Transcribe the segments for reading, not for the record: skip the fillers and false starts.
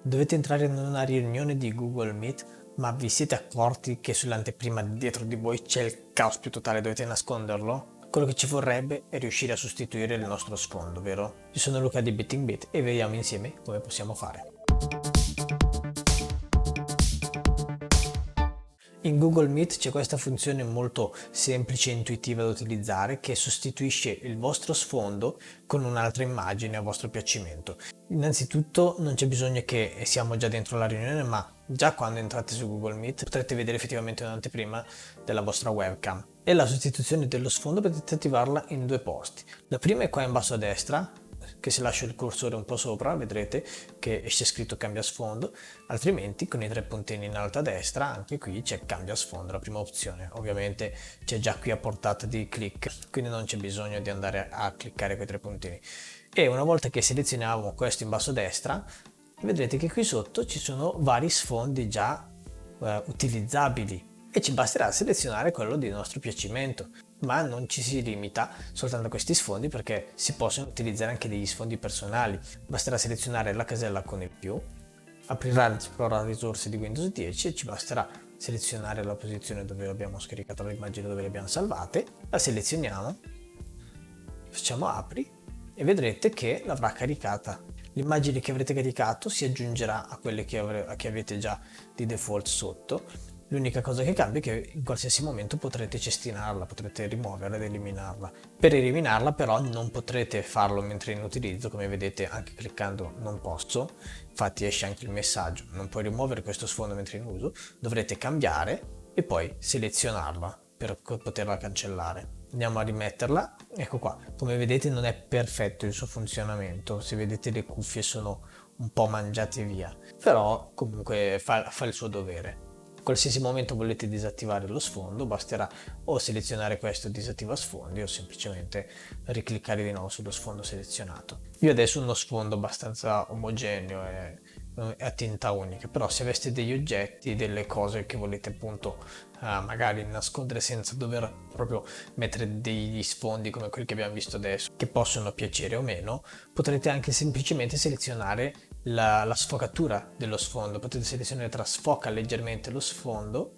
Dovete entrare in una riunione di Google Meet, ma vi siete accorti che sull'anteprima dietro di voi c'è il caos più totale, dovete nasconderlo? Quello che ci vorrebbe è riuscire a sostituire il nostro sfondo, vero? Io sono Luca di Betting Bit e vediamo insieme come possiamo fare. In Google Meet c'è questa funzione molto semplice e intuitiva da utilizzare che sostituisce il vostro sfondo con un'altra immagine a vostro piacimento. Innanzitutto non c'è bisogno che siamo già dentro la riunione, ma già quando entrate su Google Meet potrete vedere effettivamente un'anteprima della vostra webcam. E la sostituzione dello sfondo potete attivarla in due posti. La prima è qua in basso a destra, che se lascio il cursore un po' sopra vedrete che c'è scritto cambia sfondo, altrimenti con i tre puntini in alto a destra anche qui c'è cambia sfondo, la prima opzione. Ovviamente c'è già qui a portata di clic, quindi non c'è bisogno di andare a cliccare quei tre puntini. E una volta che selezioniamo questo in basso a destra vedrete che qui sotto ci sono vari sfondi già utilizzabili e ci basterà selezionare quello di nostro piacimento. Ma non ci si limita soltanto a questi sfondi, perché si possono utilizzare anche degli sfondi personali. Basterà selezionare la casella con il più, aprirà l'esplora risorse di Windows 10 e ci basterà selezionare la posizione dove abbiamo scaricato l'immagine, dove le abbiamo salvate, la selezioniamo, facciamo apri e vedrete che l'avrà caricata. L'immagine che avrete caricato si aggiungerà a quelle che avete già di default sotto. L'unica cosa che cambia è che in qualsiasi momento potrete cestinarla, potrete rimuoverla ed eliminarla. Per eliminarla però non potrete farlo mentre in utilizzo, come vedete anche cliccando non posso, infatti esce anche il messaggio, non puoi rimuovere questo sfondo mentre in uso, dovrete cambiare e poi selezionarla per poterla cancellare. Andiamo a rimetterla, ecco qua, come vedete non è perfetto il suo funzionamento, se vedete le cuffie sono un po' mangiate via, però comunque fa il suo dovere. In qualsiasi momento volete disattivare lo sfondo, basterà o selezionare questo disattiva sfondi o semplicemente ricliccare di nuovo sullo sfondo selezionato. Io adesso ho uno sfondo abbastanza omogeneo e a tinta unica, però se aveste degli oggetti, delle cose che volete appunto magari nascondere senza dover proprio mettere degli sfondi come quelli che abbiamo visto adesso, che possono piacere o meno, potrete anche semplicemente selezionare la sfocatura dello sfondo. Potete selezionare tra sfoca leggermente lo sfondo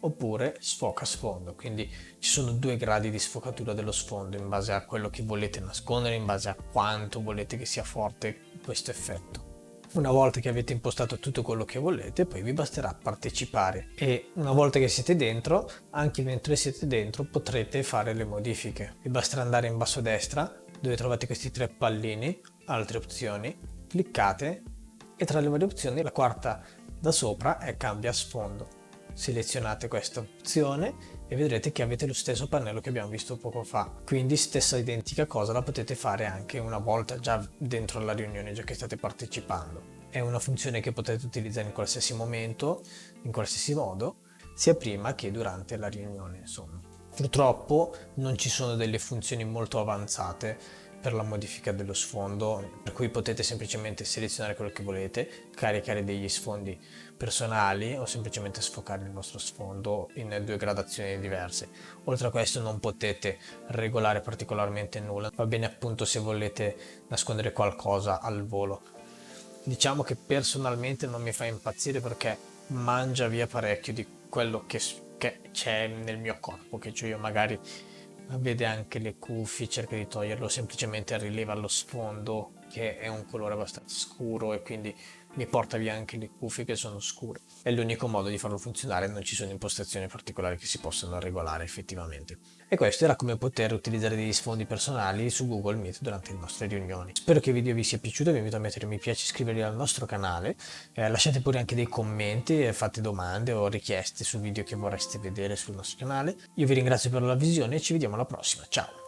oppure sfoca sfondo, quindi ci sono due gradi di sfocatura dello sfondo in base a quello che volete nascondere, in base a quanto volete che sia forte questo effetto. Una volta che avete impostato tutto quello che volete, poi vi basterà partecipare e una volta che siete dentro, anche mentre siete dentro, potrete fare le modifiche. Vi basterà andare in basso a destra dove trovate questi tre pallini, altre opzioni, cliccate e tra le varie opzioni la quarta da sopra è cambia sfondo. Selezionate questa opzione e vedrete che avete lo stesso pannello che abbiamo visto poco fa, quindi stessa identica cosa la potete fare anche una volta già dentro la riunione, già che state partecipando. È una funzione che potete utilizzare in qualsiasi momento, in qualsiasi modo, sia prima che durante la riunione, insomma. Purtroppo non ci sono delle funzioni molto avanzate per la modifica dello sfondo, per cui potete semplicemente selezionare quello che volete, caricare degli sfondi personali o semplicemente sfocare il vostro sfondo in due gradazioni diverse. Oltre a questo non potete regolare particolarmente nulla, va bene appunto se volete nascondere qualcosa al volo. Diciamo che personalmente non mi fa impazzire perché mangia via parecchio di quello che c'è nel mio corpo, che cioè io magari vede anche le cuffie, cerca di toglierlo, semplicemente rileva lo sfondo che è un colore abbastanza scuro e quindi mi porta via anche le cuffie che sono scure. È l'unico modo di farlo funzionare, non ci sono impostazioni particolari che si possono regolare effettivamente. E questo era come poter utilizzare degli sfondi personali su Google Meet durante le nostre riunioni. Spero che il video vi sia piaciuto, vi invito a mettere mi piace e iscrivervi al nostro canale, lasciate pure anche dei commenti e fate domande o richieste su video che vorreste vedere sul nostro canale. Io vi ringrazio per la visione e ci vediamo alla prossima, ciao!